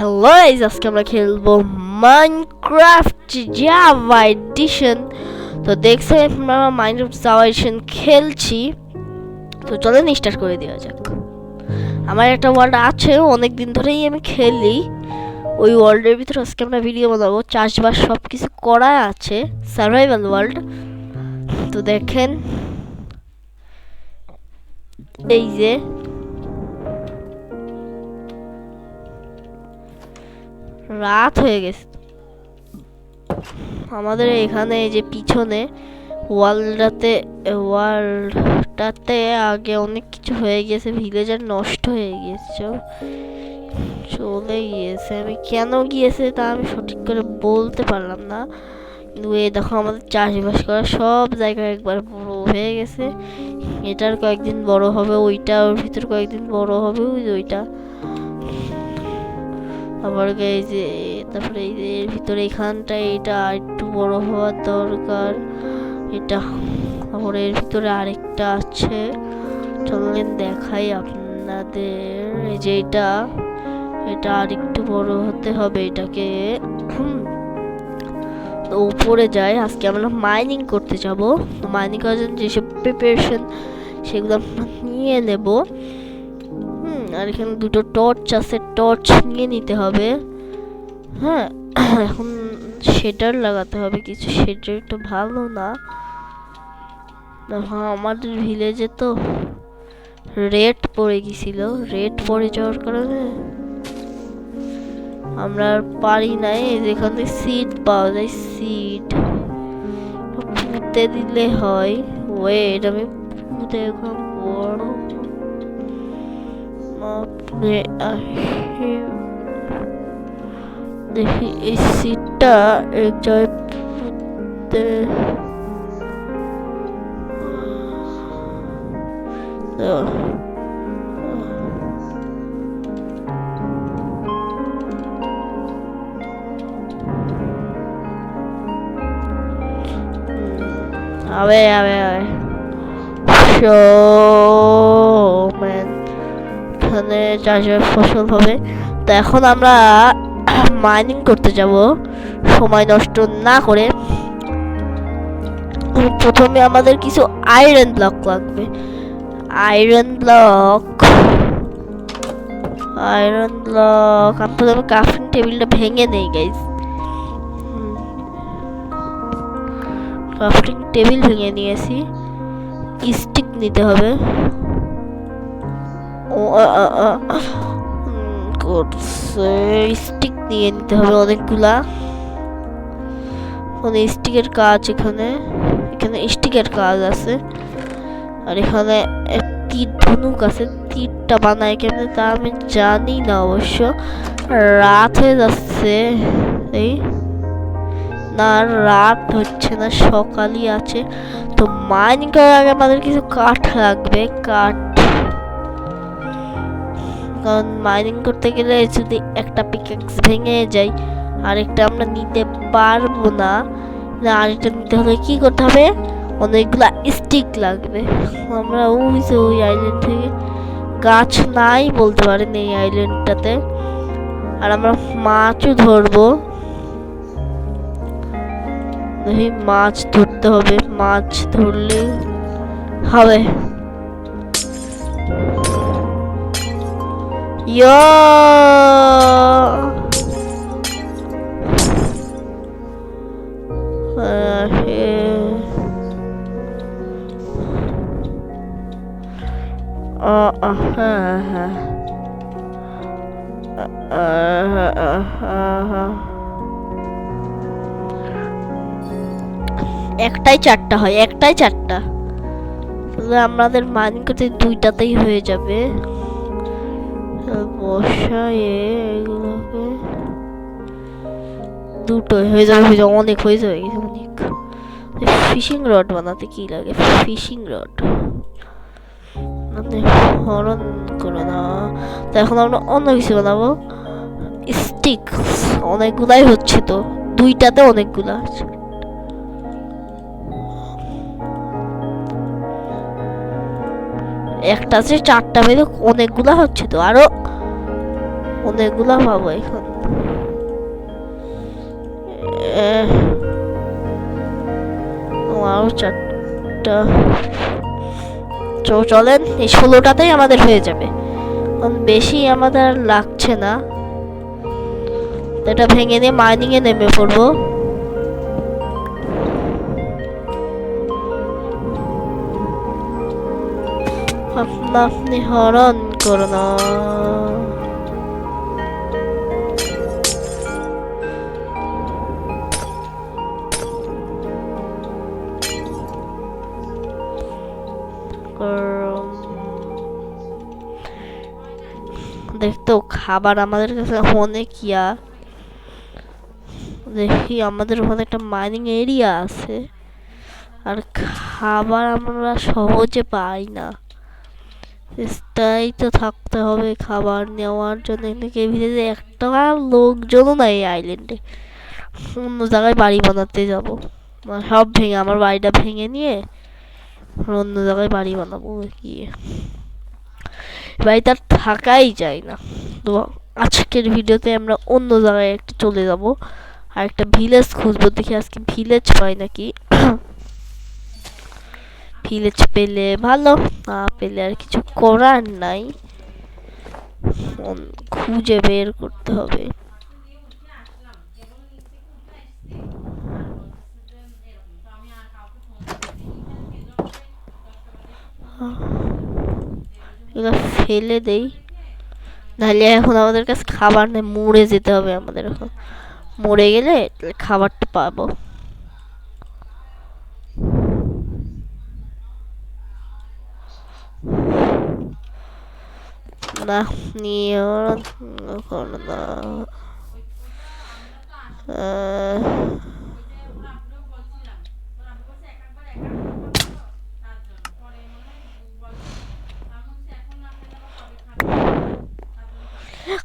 Hello guys, আজকে আমরা খেলবো মাইনক্রাফট জাভা এডিশন। তো দেখছেন আমরা মাইনক্রাফট জাভা এডিশন খেলছি। তো চলেন স্টার্ট করে দেওয়া যাক। আমার একটা ওয়ার্ল্ড আছে, অনেক দিন ধরেই আমি খেলি। ওই ওয়ার্ল্ডের ভিতরে আজকে আমরা ভিডিও বানাবো। চাষবাস সব কিছু করা আছে, সার্ভাইভাল ওয়ার্ল্ড। তো দেখেন এই যে রাত হয়ে গেছে আমাদের এখানে। এই যে পিছনে ওয়ার্ল্ডটাতে আগে অনেক কিছু হয়ে গেছে, ভিলেজার নষ্ট হয়ে গিয়েছে, চলে গিয়েছে। আমি কেন গিয়েছে তা আমি সঠিক করে বলতে পারলাম না, কিন্তু এই দেখো আমাদের চাষবাস করা সব জায়গায় একবার বড় হয়ে গেছে। এটার কয়েকদিন বড় হবে, ওইটা ওর ভিতর কয়েকদিন বড় হবে, ওইটা আবার এই যে তারপরে এই যে এর ভিতরে এখানটা এটা একটু বড় হওয়ার দরকার। এটা আবার এর ভিতরে আরেকটা আছে, চলেন দেখাই আপনাদের। এই যে এটা আরেকটু বড় হতে হবে এটাকে। তো উপরে যাই, আজকে আমরা মাইনিং করতে যাব। মাইনিং করার জন্য যেসব প্রিপারেশন সেগুলো আমরা নিয়ে নেব। আর এখানে দুটো টর্চ আছে, টর্চ নিয়ে নিতে হবে। হ্যাঁ, এখন শেডার লাগাতে হবে কিছু। শেডার তো ভালো না। আমাদের ভিলেজে তো রেড পড়ে গেছিল, রেড পড়ে যাওয়ার কারণে আমরা আর পারি নাই। যেখানে সিড পাওয়া যায়, সিড পুঁতে দিলে হয়। ওয়েট, আমি পুঁতে এখন বড় দেখি এই সিটটা এক জায়গায় পুঁতে আবে এখানে চাষের ফসল হবে। তো এখন আমরা মাইনিং করতে যাব সময় নষ্ট না করে। প্রথমে আমাদের কিছু আয়রন ব্লক লাগবে। আয়রন ব্লক আমি প্রথমে ক্রাফটিং টেবিলটা ভেঙে নেই গাইস। ক্রাফটিং টেবিল ভেঙে নিয়েছি। স্টিক নিতে হবে। স্টিক নিয়ে নিতে হবে অনেকগুলা। স্টিকের কাজ এখানে স্টিকের কাজ আছে। আর এখানে তীর ধনুক আছে, তীরটা বানায় কেমনে তা আমি জানি না অবশ্য। রাত হয়ে যাচ্ছে, এই না রাত হচ্ছে না, সকালই আছে। তো মাইনিং করার আগে আমাদের কিছু কাঠ লাগবে, কাঠ। কারণ মাইনিং করতে গেলে যদি একটা পিকেক্স ভেঙে যায় আরেকটা আমরা নিতে পারবো না। আরেকটা নিতে হলে কি করতে হবে, অনেকগুলা স্টিক লাগবে। আমরা ওই আইল্যান্ড থেকে গাছ নাই বলতে পারেন এই আইল্যান্ডটাতে। আর আমরা মাছও ধরবো, মাছ ধরতে হবে, মাছ ধরলে হবে। একটাই চারটা হয়, একটাই চারটা। আমাদের মাইনিং করতে দুইটাতেই হয়ে যাবে। বসায় এগুলোকে দুটো হয়ে যাবে, অনেক হয়ে যাবে, অনেক। ফিশিং রড বানাতে কি লাগে, ফিশিং রড হরণ করে না। তো এখন আমরা অন্য কিছু বানাবো। স্টিক অনেকগুলাই হচ্ছে, তো দুইটাতে অনেকগুলা আছে। একটা আছে চারটা বেঁধে অনেকগুলা হচ্ছে, তো আরো অনেকগুলা পাবো এখন। আরো 4টা। চলেন, এই 16টাতেই আমাদের হয়ে যাবে, বেশি আমাদের আর লাগছে না। এটা ভেঙে নিয়ে মাইনিং এ নেমে পড়বো। আপনি হরণ করো না। দেখতো খাবার আমাদের কাছে অনেক ইয়া। দেখি আমাদের ওখানে একটা মাইনিং এরিয়া আছে, আর খাবার আমরা সহজে পাই না। তাই তো থাকতে হবে খাবার নেওয়ার জন্য। ভিতরে একটা লোকজনও নাই এই আইল্যান্ডে। অন্য জায়গায় বাড়ি বানাতে যাব, সব ভেঙে আমার বাড়িটা ভেঙে নিয়ে অন্য জায়গায় বাড়ি বানাবো। গিয়ে বাড়িতে আর থাকাই যায় না। তো আজকের ভিডিওতে আমরা অন্য জায়গায় একটা চলে যাব, আর একটা ভিলেজ খুঁজবো। দেখি আজকে ভিলেজ পাই নাকি। ভিলেজ পেলে ভালো, না পেলে আর কিছু করার নাই, খুঁজে বের করতে হবে। এগুলো ফেলে দেই, নাহলে এখন আমাদের কাছে খাবার নেই, মরে যেতে হবে আমাদের। এখন মরে গেলে খাবারটা পাবো না। নিয়ে না,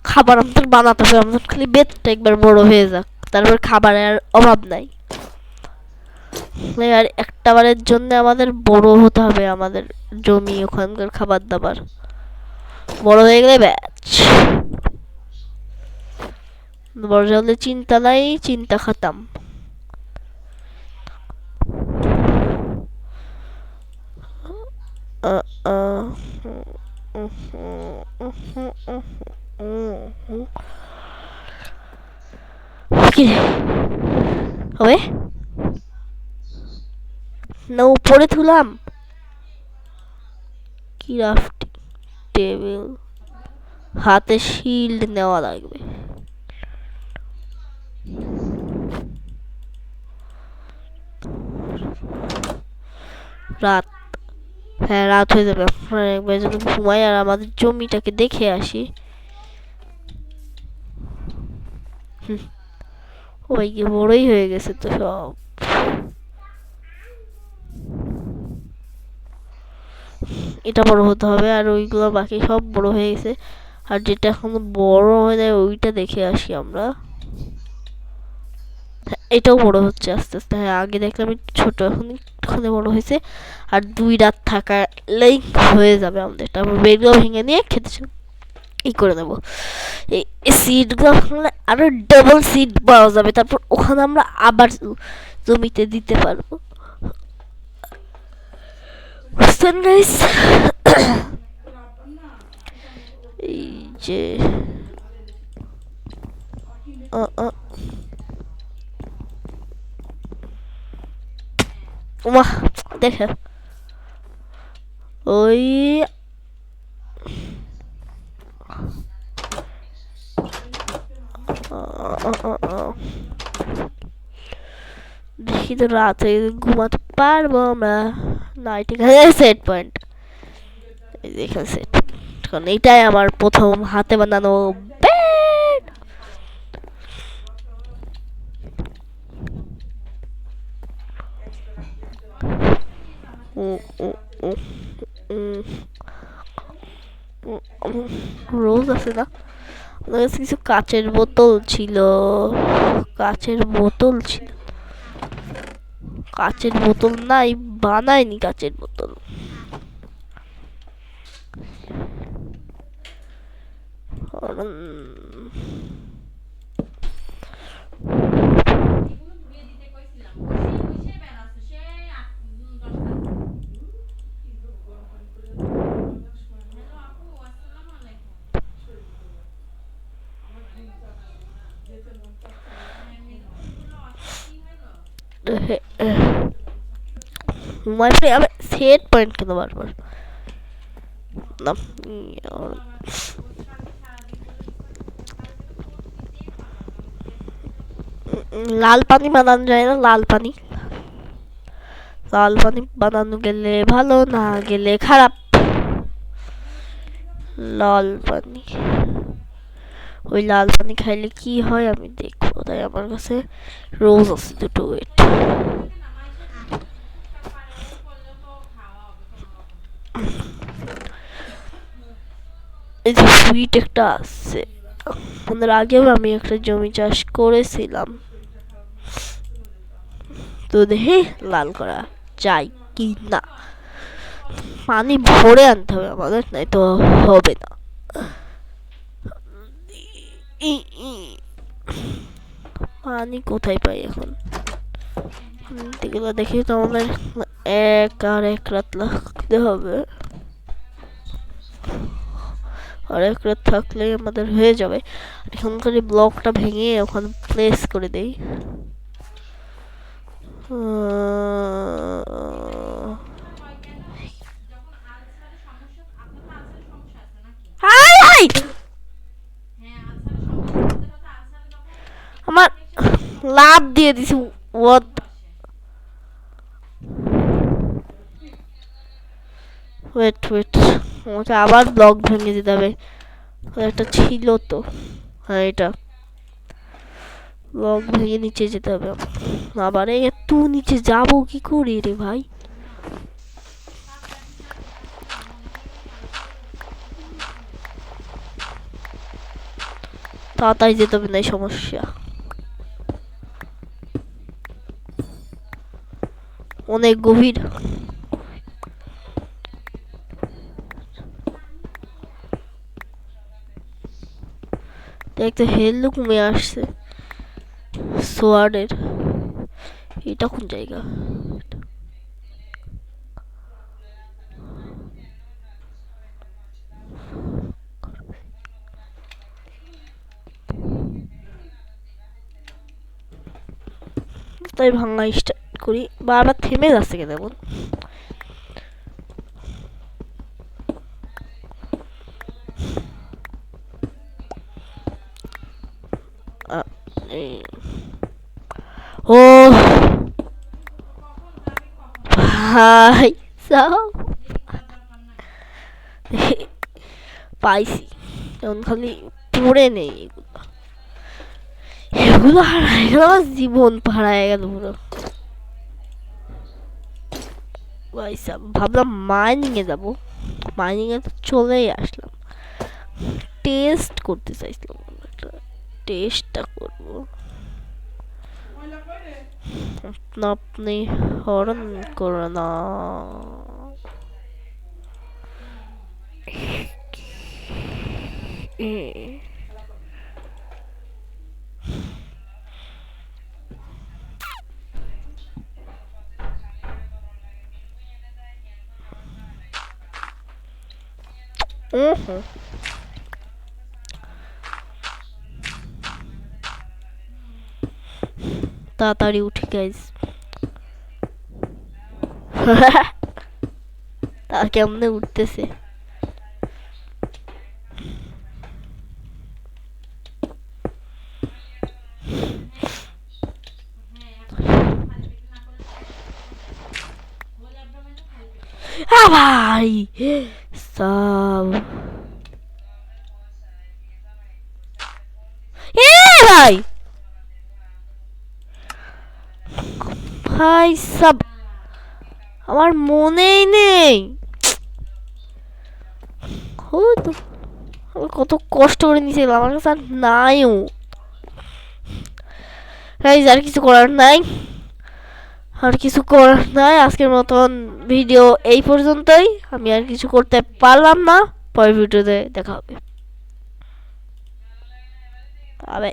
খাবার আমাদের বানাতে হবে। আমাদের খালি বেতটা একবার বড় হয়ে যাক, তারপর খাবারের অভাব নাই। আর একটা বারের জন্য আমাদের বড় হতে হবে আমাদের জমি, ওখানকার খাবার দাবার বড় হয়ে গেলে ব্যাচ বড় হলে চিন্তা নাই, চিন্তা খতম। হবে না, উপরে তুলাম ক্রাফটিং টেবিল, হাতে শিল্ড নেওয়া লাগবে। রাত, হ্যাঁ রাত হয়ে যাবে। আপনারা একবার যদি ঘুমাই আর আমাদের জমিটাকে দেখে আসি। ওই বড়ই হয়ে গেছে তো সব। এটা বড় হতে হবে, আর ওইগুলো বাকি সব বড় হয়ে গেছে। আর যেটা এখন বড় হয়ে যায় ওইটা দেখে আসি আমরা। এটাও বড় হচ্ছে আস্তে আস্তে। হ্যাঁ আগে দেখলাম একটু ছোট, এখন একটুখানি বড় হয়েছে। আর 2 রাত থাকালেই হয়ে যাবে আমাদের। তারপর বেডগুলো ভেঙে নিয়ে খেতে ই করে নেব। এই সিডগুলো ভাঙলে আরো ডাবল সিড পাওয়া যাবে, তারপর ওখানে আমরা আবার জমিতে দিতে পারবো। বুঝছেন গাইস? এই যে ওমা দেখে ওই দেখি তো রাত হয়ে ঘুমাতে পারবো আমরা। নাইট এখানে সেট পয়েন্ট, এখানে সেট। কারণ এইটাই আমার প্রথম হাতে বানানো বেড। রোজ আছে না, আমার কাছে কিছু কাচের বোতল ছিল। কাচের বোতল ছিল, কাচের বোতল নাই, বানায়নি কাচের বোতল। ওয়াইফাই আমি সেট পয়েন্ট কেন বারবার না লাল পানি বানানো যায় না লাল পানি বানানো গেলে ভালো না গেলে খারাপ লাল পানি ওই লাল পানি খাইলে কি হয় আমি দেখবো তাই আমার কাছে রোজ আছে দুটো ওয়েট এই যে সুইট একটা আছে আমাদের আগেও আমি একটা জমি চাষ করেছিলাম তো দেখি লাল করা যায় কি না পানি ভরে আনতে হবে আমাদের নাই তো হবে না পানি কোথায় পাই এখন এগুলো দেখি তো আমাদের এক রাত লাগতে হবে আর এক রাত থাকলেই আমাদের হয়ে যাবে এখনকার ব্লকটা ভেঙে ওখানে প্লেস করে দেই আমার লাভ দিয়ে দিছি ওয়াট ওয়েট আমাকে আবার ব্লক ভেঙে দিতে হবে একটা ছিল তো হ্যাঁ এটা ব্লক ভেঙে নিচে যেতে হবে আবার এত নিচে যাবো কি করে রে ভাই তাড়াতাড়ি যেতে হবে না সমস্যা অনেক গভীর দেখতে হেলু কমে আসছে সোয়ার্ডের এটা কোন জায়গা তাই ভাঙা স্টার্ট করি বারবার থেমে যাচ্ছে কেন এমন ও ভাই পাইছি এখন খালি পড়ে নেই এগুলো হারাই গেল আমার জীবন হারাই গেল পুরো ভাবলাম মাইনিং এ যাবো মাইনিং এ তো চলেই আসলাম টেস্ট করতে চাইছিলাম টেস্টটা করবো আপনি হরণ করো না তাড়াতাড়ি উঠি গাইস তা কেমনে উঠতেছে ভাই সব ভাই ভাই সব আমার মনেই নেই কত কষ্ট করে নিয়েছিলাম আমার কাছে আর নাইও আর কিছু করার নাই আজকের মতন ভিডিও এই পর্যন্তই আমি আর কিছু করতে পারলাম না পরের ভিডিওতে দেখা হবে আবে